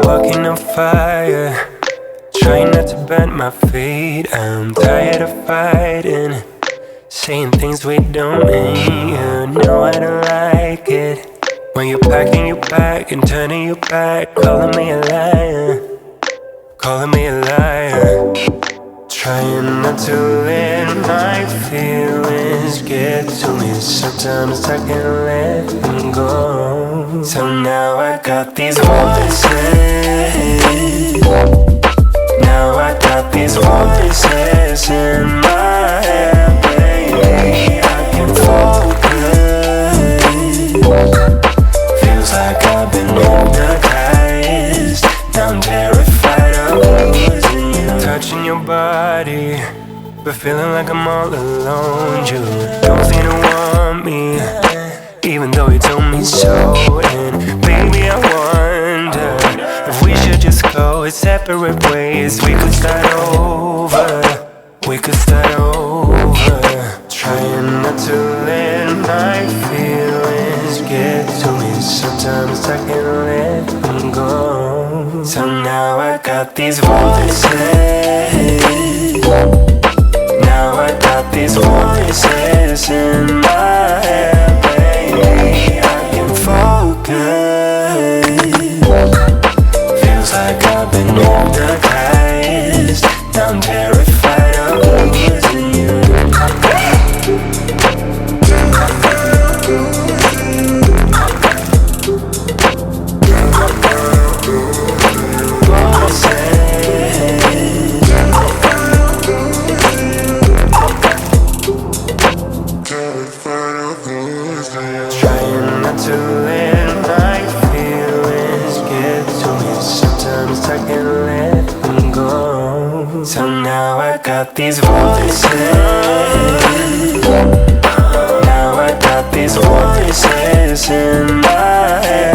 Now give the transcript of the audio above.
walking on fire, trying not to burn my feet. I'm tired of fighting, saying things we don't mean. You know I don't like it when you're packing your bag and turning your back, calling me a liar, calling me a liar. Trying not to let my feelings get to me. Sometimes I can't let them go. So now I got these voices. Now I got these voices in my head, baby. I can focus. Feels like I've been hypnotized. Now I'm terrified of losing you. Touching your body, but feeling like I'm all alone. You don't seem to want me, even though you told me so. And baby, I wonder if we should just go separate ways. We could start over, we could start over. Trying not to let my feelings get to me. Sometimes I can't let them go. So now I got these voices. Now I got these voices in my head, baby. I can focus. Feels like I've been hypnotized. Now I'm terrified of losing you. Trying not to let my feelings get to me. Sometimes I can't let them go. So now I got these voices. Now I got these voices in my head.